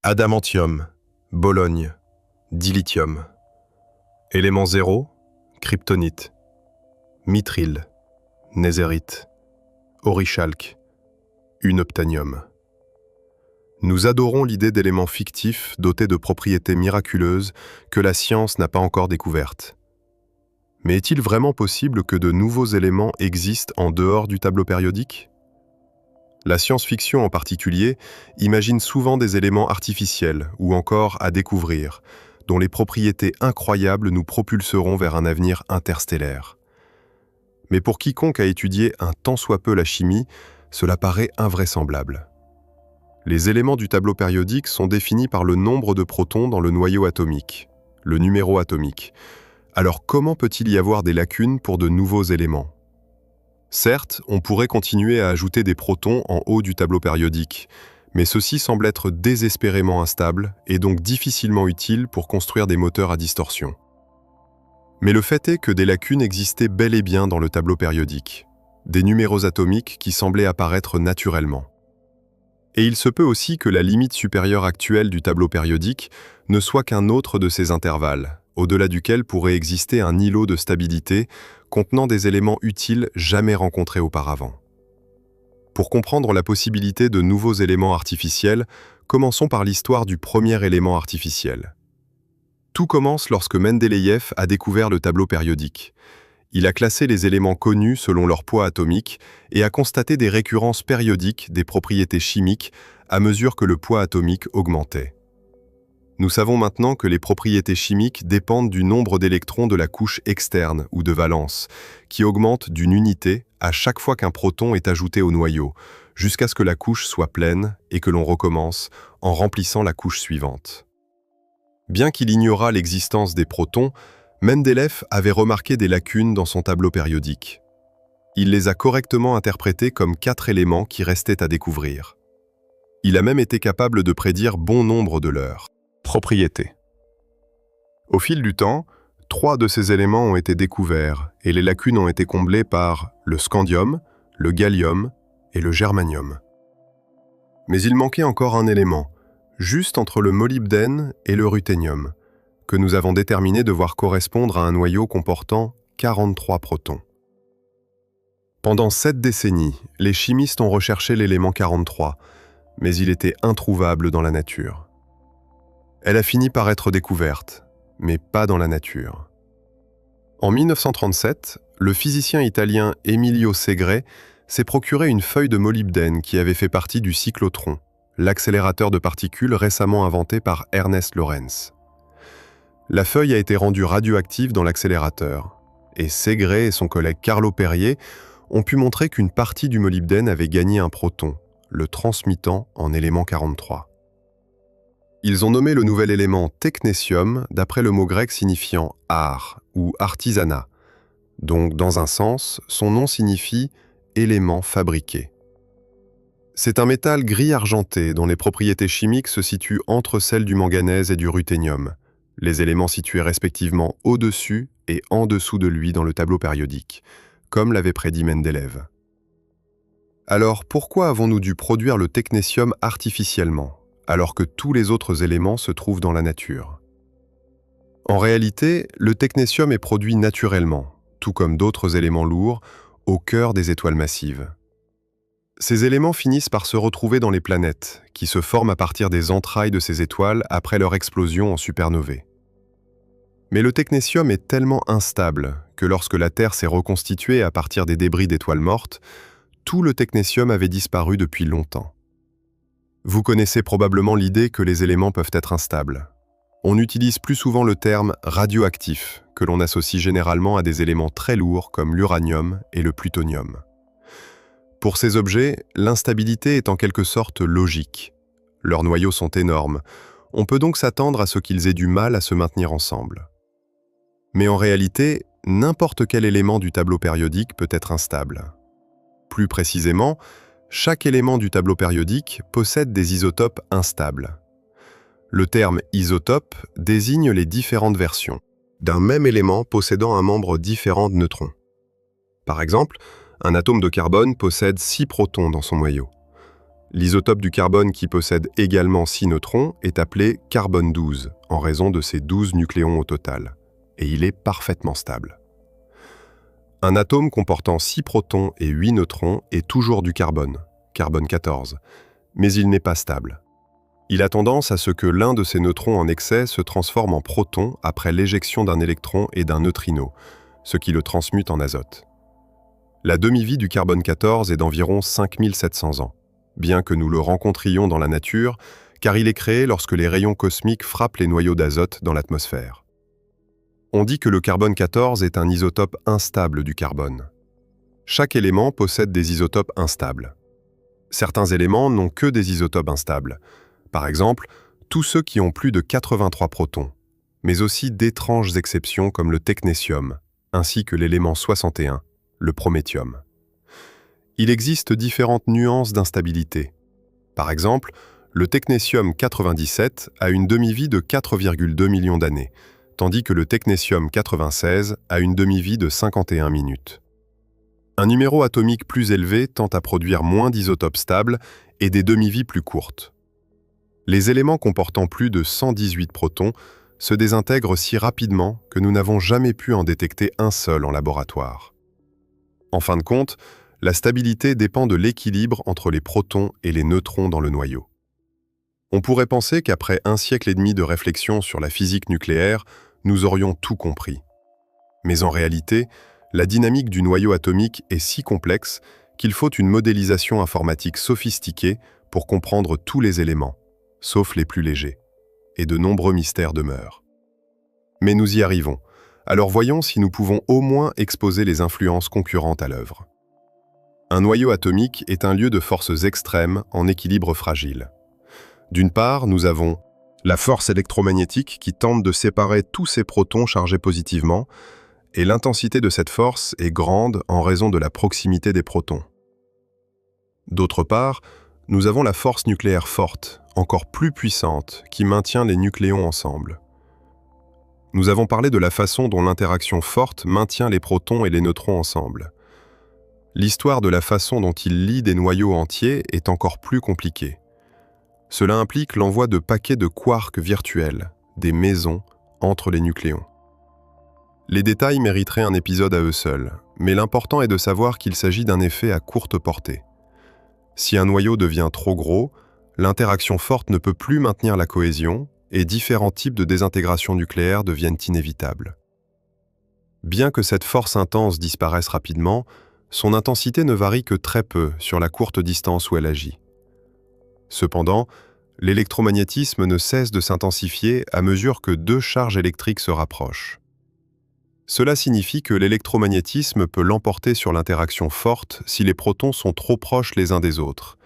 Adamantium, Bologne, dilithium. Élément 0, kryptonite, mithril, nézérite, orichalque, unobtainium. Nous adorons l'idée d'éléments fictifs dotés de propriétés miraculeuses que la science n'a pas encore découvertes. Mais est-il vraiment possible que de nouveaux éléments existent en dehors du tableau périodique ? La science-fiction en particulier imagine souvent des éléments artificiels ou encore à découvrir, dont les propriétés incroyables nous propulseront vers un avenir interstellaire. Mais pour quiconque a étudié un tant soit peu la chimie, cela paraît invraisemblable. Les éléments du tableau périodique sont définis par le nombre de protons dans le noyau atomique, le numéro atomique. Alors comment peut-il y avoir des lacunes pour de nouveaux éléments ? Certes, on pourrait continuer à ajouter des protons en haut du tableau périodique, mais ceux-ci semblent être désespérément instables et donc difficilement utiles pour construire des moteurs à distorsion. Mais le fait est que des lacunes existaient bel et bien dans le tableau périodique, des numéros atomiques qui semblaient apparaître naturellement. Et il se peut aussi que la limite supérieure actuelle du tableau périodique ne soit qu'un autre de ces intervalles, au-delà duquel pourrait exister un îlot de stabilité contenant des éléments utiles jamais rencontrés auparavant. Pour comprendre la possibilité de nouveaux éléments artificiels, commençons par l'histoire du premier élément artificiel. Tout commence lorsque Mendeleïev a découvert le tableau périodique. Il a classé les éléments connus selon leur poids atomique et a constaté des récurrences périodiques des propriétés chimiques à mesure que le poids atomique augmentait. Nous savons maintenant que les propriétés chimiques dépendent du nombre d'électrons de la couche externe ou de valence, qui augmente d'une unité à chaque fois qu'un proton est ajouté au noyau, jusqu'à ce que la couche soit pleine et que l'on recommence en remplissant la couche suivante. Bien qu'il ignorât l'existence des protons, Mendeleïev avait remarqué des lacunes dans son tableau périodique. Il les a correctement interprétés comme 4 éléments qui restaient à découvrir. Il a même été capable de prédire bon nombre de leurs propriétés. Au fil du temps, 3 de ces éléments ont été découverts et les lacunes ont été comblées par le scandium, le gallium et le germanium. Mais il manquait encore un élément, juste entre le molybdène et le ruthénium, que nous avons déterminé devoir correspondre à un noyau comportant 43 protons. Pendant 7 décennies, les chimistes ont recherché l'élément 43, mais il était introuvable dans la nature. Elle a fini par être découverte, mais pas dans la nature. En 1937, le physicien italien Emilio Segre s'est procuré une feuille de molybdène qui avait fait partie du cyclotron, l'accélérateur de particules récemment inventé par Ernest Lorentz. La feuille a été rendue radioactive dans l'accélérateur, et Segre et son collègue Carlo Perrier ont pu montrer qu'une partie du molybdène avait gagné un proton, le transmutant en élément 43. Ils ont nommé le nouvel élément technétium d'après le mot grec signifiant art ou artisanat. Donc, dans un sens, son nom signifie élément fabriqué. C'est un métal gris argenté dont les propriétés chimiques se situent entre celles du manganèse et du ruthénium, les éléments situés respectivement au-dessus et en dessous de lui dans le tableau périodique, comme l'avait prédit Mendeleïev. Alors, pourquoi avons-nous dû produire le technétium artificiellement, alors que tous les autres éléments se trouvent dans la nature? En réalité, le technétium est produit naturellement, tout comme d'autres éléments lourds, au cœur des étoiles massives. Ces éléments finissent par se retrouver dans les planètes, qui se forment à partir des entrailles de ces étoiles après leur explosion en supernovae. Mais le technétium est tellement instable que lorsque la Terre s'est reconstituée à partir des débris d'étoiles mortes, tout le technétium avait disparu depuis longtemps. Vous connaissez probablement l'idée que les éléments peuvent être instables. On utilise plus souvent le terme radioactif, que l'on associe généralement à des éléments très lourds comme l'uranium et le plutonium. Pour ces objets, l'instabilité est en quelque sorte logique. Leurs noyaux sont énormes. On peut donc s'attendre à ce qu'ils aient du mal à se maintenir ensemble. Mais en réalité, n'importe quel élément du tableau périodique peut être instable. Plus précisément, chaque élément du tableau périodique possède des isotopes instables. Le terme isotope désigne les différentes versions d'un même élément possédant un membre différent de neutrons. Par exemple, un atome de carbone possède 6 protons dans son noyau. L'isotope du carbone qui possède également 6 neutrons est appelé carbone 12, en raison de ses 12 nucléons au total, et il est parfaitement stable. Un atome comportant 6 protons et 8 neutrons est toujours du carbone 14, mais il n'est pas stable. Il a tendance à ce que l'un de ces neutrons en excès se transforme en proton après l'éjection d'un électron et d'un neutrino, ce qui le transmute en azote. La demi-vie du carbone 14 est d'environ 5700 ans, bien que nous le rencontrions dans la nature, car il est créé lorsque les rayons cosmiques frappent les noyaux d'azote dans l'atmosphère. On dit que le carbone 14 est un isotope instable du carbone. Chaque élément possède des isotopes instables. Certains éléments n'ont que des isotopes instables. Par exemple, tous ceux qui ont plus de 83 protons, mais aussi d'étranges exceptions comme le technétium, ainsi que l'élément 61, le prométhium. Il existe différentes nuances d'instabilité. Par exemple, le technétium 97 a une demi-vie de 4,2 millions d'années, tandis que le technétium 96 a une demi-vie de 51 minutes. Un numéro atomique plus élevé tend à produire moins d'isotopes stables et des demi-vies plus courtes. Les éléments comportant plus de 118 protons se désintègrent si rapidement que nous n'avons jamais pu en détecter un seul en laboratoire. En fin de compte, la stabilité dépend de l'équilibre entre les protons et les neutrons dans le noyau. On pourrait penser qu'après 1 siècle et demi de réflexion sur la physique nucléaire, nous aurions tout compris. Mais en réalité, la dynamique du noyau atomique est si complexe qu'il faut une modélisation informatique sophistiquée pour comprendre tous les éléments, sauf les plus légers, et de nombreux mystères demeurent. Mais nous y arrivons, alors voyons si nous pouvons au moins exposer les influences concurrentes à l'œuvre. Un noyau atomique est un lieu de forces extrêmes en équilibre fragile. D'une part, nous avons la force électromagnétique qui tente de séparer tous ces protons chargés positivement, et l'intensité de cette force est grande en raison de la proximité des protons. D'autre part, nous avons la force nucléaire forte, encore plus puissante, qui maintient les nucléons ensemble. Nous avons parlé de la façon dont l'interaction forte maintient les protons et les neutrons ensemble. L'histoire de la façon dont ils lient des noyaux entiers est encore plus compliquée. Cela implique l'envoi de paquets de quarks virtuels, des mésons, entre les nucléons. Les détails mériteraient un épisode à eux seuls, mais l'important est de savoir qu'il s'agit d'un effet à courte portée. Si un noyau devient trop gros, l'interaction forte ne peut plus maintenir la cohésion et différents types de désintégration nucléaire deviennent inévitables. Bien que cette force intense disparaisse rapidement, son intensité ne varie que très peu sur la courte distance où elle agit. Cependant, l'électromagnétisme ne cesse de s'intensifier à mesure que deux charges électriques se rapprochent. Cela signifie que l'électromagnétisme peut l'emporter sur l'interaction forte si les protons sont trop proches les uns des autres,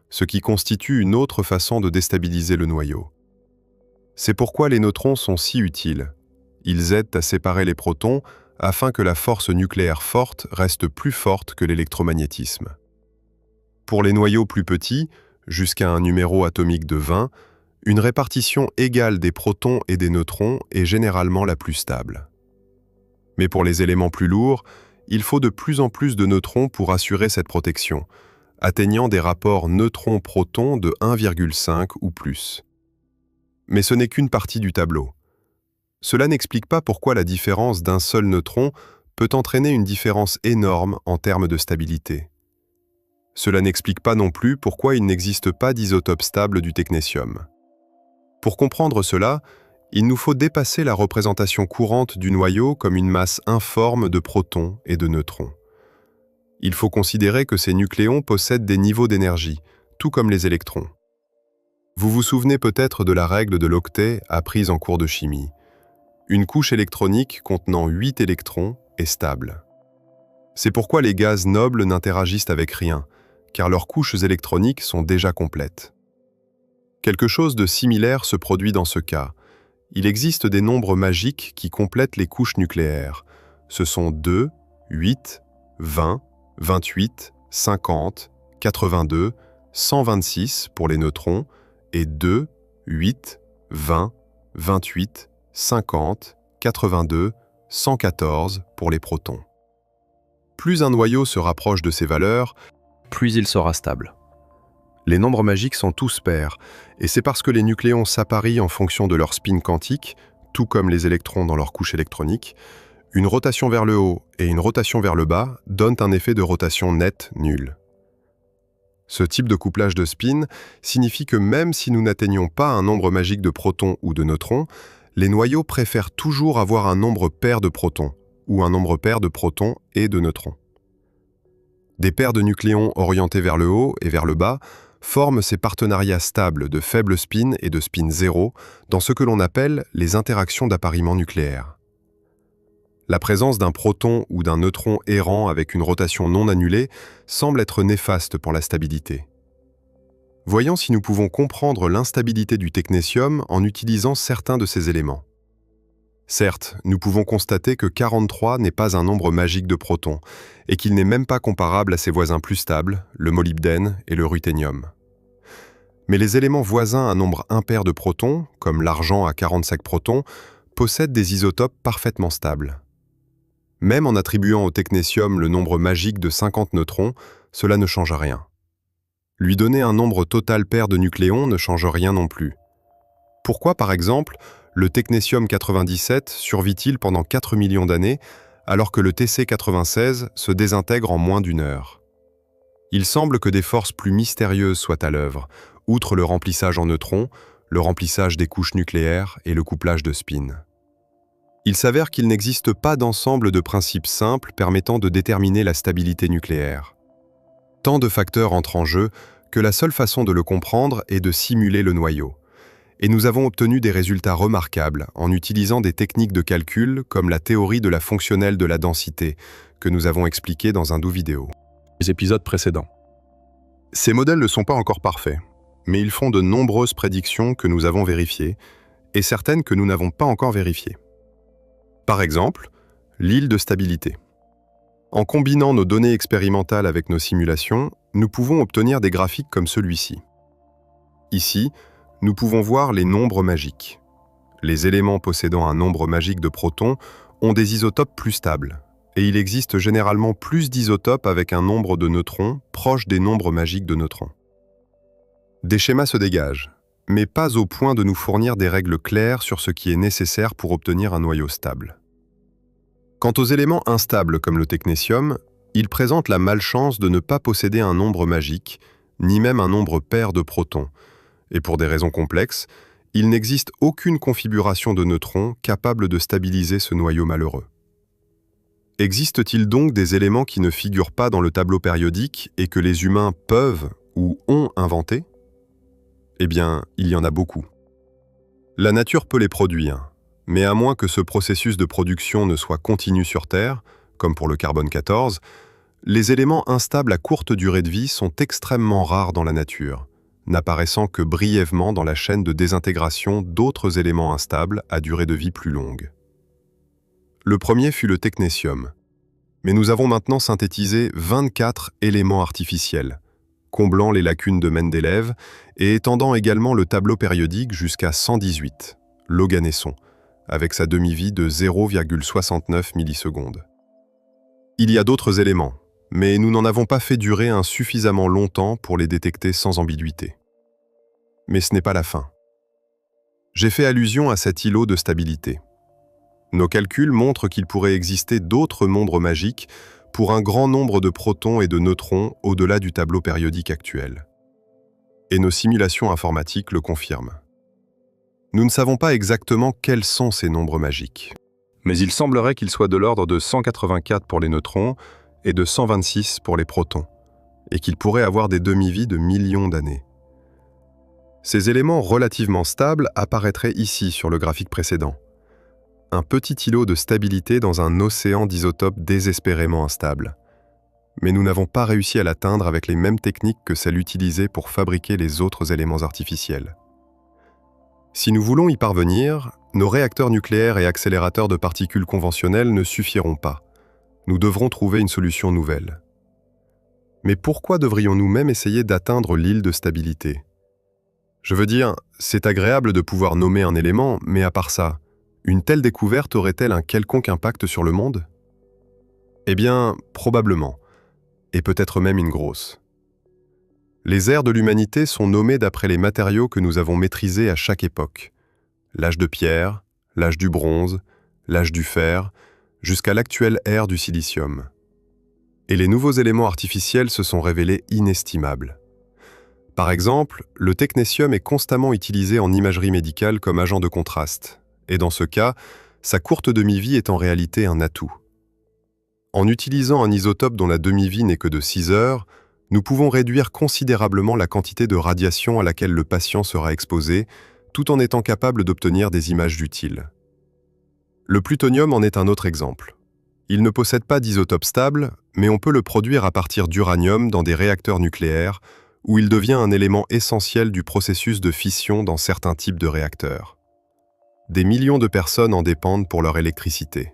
ce qui constitue une autre façon de déstabiliser le noyau. C'est pourquoi les neutrons sont si utiles. Ils aident à séparer les protons afin que la force nucléaire forte reste plus forte que l'électromagnétisme. Pour les noyaux plus petits, jusqu'à un numéro atomique de 20, une répartition égale des protons et des neutrons est généralement la plus stable. Mais pour les éléments plus lourds, il faut de plus en plus de neutrons pour assurer cette protection, atteignant des rapports neutrons-protons de 1,5 ou plus. Mais ce n'est qu'une partie du tableau. Cela n'explique pas pourquoi la différence d'un seul neutron peut entraîner une différence énorme en termes de stabilité. Cela n'explique pas non plus pourquoi il n'existe pas d'isotope stable du technétium. Pour comprendre cela, il nous faut dépasser la représentation courante du noyau comme une masse informe de protons et de neutrons. Il faut considérer que ces nucléons possèdent des niveaux d'énergie, tout comme les électrons. Vous vous souvenez peut-être de la règle de l'octet apprise en cours de chimie. Une couche électronique contenant 8 électrons est stable. C'est pourquoi les gaz nobles n'interagissent avec rien, car leurs couches électroniques sont déjà complètes. Quelque chose de similaire se produit dans ce cas. Il existe des nombres magiques qui complètent les couches nucléaires. Ce sont 2, 8, 20, 28, 50, 82, 126 pour les neutrons et 2, 8, 20, 28, 50, 82, 114 pour les protons. Plus un noyau se rapproche de ces valeurs, plus il sera stable. Les nombres magiques sont tous pairs, et c'est parce que les nucléons s'apparient en fonction de leur spin quantique, tout comme les électrons dans leur couche électronique, une rotation vers le haut et une rotation vers le bas donnent un effet de rotation nette nul. Ce type de couplage de spin signifie que même si nous n'atteignons pas un nombre magique de protons ou de neutrons, les noyaux préfèrent toujours avoir un nombre pair de protons, ou un nombre pair de protons et de neutrons. Des paires de nucléons orientés vers le haut et vers le bas forment ces partenariats stables de faible spin et de spin zéro dans ce que l'on appelle les interactions d'appariement nucléaire. La présence d'un proton ou d'un neutron errant avec une rotation non annulée semble être néfaste pour la stabilité. Voyons si nous pouvons comprendre l'instabilité du technétium en utilisant certains de ces éléments. Certes, nous pouvons constater que 43 n'est pas un nombre magique de protons et qu'il n'est même pas comparable à ses voisins plus stables, le molybdène et le ruthénium. Mais les éléments voisins à nombre impair de protons, comme l'argent à 45 protons, possèdent des isotopes parfaitement stables. Même en attribuant au technétium le nombre magique de 50 neutrons, cela ne change rien. Lui donner un nombre total pair de nucléons ne change rien non plus. Pourquoi, par exemple, le technétium 97 survit-il pendant 4 millions d'années, alors que le TC 96 se désintègre en moins d'une heure? Il semble que des forces plus mystérieuses soient à l'œuvre, outre le remplissage en neutrons, le remplissage des couches nucléaires et le couplage de spin. Il s'avère qu'il n'existe pas d'ensemble de principes simples permettant de déterminer la stabilité nucléaire. Tant de facteurs entrent en jeu que la seule façon de le comprendre est de simuler le noyau. Et nous avons obtenu des résultats remarquables en utilisant des techniques de calcul comme la théorie de la fonctionnelle de la densité, que nous avons expliquée dans un doux vidéo. Les épisodes précédents. Ces modèles ne sont pas encore parfaits, mais ils font de nombreuses prédictions que nous avons vérifiées, et certaines que nous n'avons pas encore vérifiées. Par exemple, l'île de stabilité. En combinant nos données expérimentales avec nos simulations, nous pouvons obtenir des graphiques comme celui-ci. Ici, nous pouvons voir les nombres magiques. Les éléments possédant un nombre magique de protons ont des isotopes plus stables, et il existe généralement plus d'isotopes avec un nombre de neutrons proche des nombres magiques de neutrons. Des schémas se dégagent, mais pas au point de nous fournir des règles claires sur ce qui est nécessaire pour obtenir un noyau stable. Quant aux éléments instables comme le technétium, ils présentent la malchance de ne pas posséder un nombre magique, ni même un nombre pair de protons, et pour des raisons complexes, il n'existe aucune configuration de neutrons capable de stabiliser ce noyau malheureux. Existe-t-il donc des éléments qui ne figurent pas dans le tableau périodique et que les humains peuvent ou ont inventés? Eh bien, il y en a beaucoup. La nature peut les produire, mais à moins que ce processus de production ne soit continu sur Terre, comme pour le carbone 14, les éléments instables à courte durée de vie sont extrêmement rares dans la nature, n'apparaissant que brièvement dans la chaîne de désintégration d'autres éléments instables à durée de vie plus longue. Le premier fut le technétium, mais nous avons maintenant synthétisé 24 éléments artificiels, comblant les lacunes de Mendeleev et étendant également le tableau périodique jusqu'à 118, l'oganesson, avec sa demi-vie de 0,69 millisecondes. Il y a d'autres éléments, mais nous n'en avons pas fait durer un suffisamment longtemps pour les détecter sans ambiguïté. Mais ce n'est pas la fin. J'ai fait allusion à cet îlot de stabilité. Nos calculs montrent qu'il pourrait exister d'autres nombres magiques pour un grand nombre de protons et de neutrons au-delà du tableau périodique actuel. Et nos simulations informatiques le confirment. Nous ne savons pas exactement quels sont ces nombres magiques, mais il semblerait qu'ils soient de l'ordre de 184 pour les neutrons et de 126 pour les protons, et qu'ils pourraient avoir des demi-vies de millions d'années. Ces éléments relativement stables apparaîtraient ici sur le graphique précédent. Un petit îlot de stabilité dans un océan d'isotopes désespérément instables. Mais nous n'avons pas réussi à l'atteindre avec les mêmes techniques que celles utilisées pour fabriquer les autres éléments artificiels. Si nous voulons y parvenir, nos réacteurs nucléaires et accélérateurs de particules conventionnels ne suffiront pas. Nous devrons trouver une solution nouvelle. Mais pourquoi devrions-nous même essayer d'atteindre l'île de stabilité? Je veux dire, c'est agréable de pouvoir nommer un élément, mais à part ça, une telle découverte aurait-elle un quelconque impact sur le monde? Eh bien, probablement, et peut-être même une grosse. Les ères de l'humanité sont nommées d'après les matériaux que nous avons maîtrisés à chaque époque. L'âge de pierre, l'âge du bronze, l'âge du fer, jusqu'à l'actuelle ère du silicium. Et les nouveaux éléments artificiels se sont révélés inestimables. Par exemple, le technétium est constamment utilisé en imagerie médicale comme agent de contraste, et dans ce cas, sa courte demi-vie est en réalité un atout. En utilisant un isotope dont la demi-vie n'est que de 6 heures, nous pouvons réduire considérablement la quantité de radiation à laquelle le patient sera exposé, tout en étant capable d'obtenir des images utiles. Le plutonium en est un autre exemple. Il ne possède pas d'isotope stable, mais on peut le produire à partir d'uranium dans des réacteurs nucléaires, où il devient un élément essentiel du processus de fission dans certains types de réacteurs. Des millions de personnes en dépendent pour leur électricité.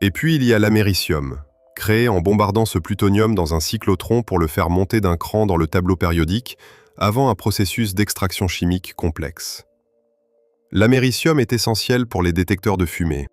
Et puis il y a l'américium, créé en bombardant ce plutonium dans un cyclotron pour le faire monter d'un cran dans le tableau périodique, avant un processus d'extraction chimique complexe. L'américium est essentiel pour les détecteurs de fumée,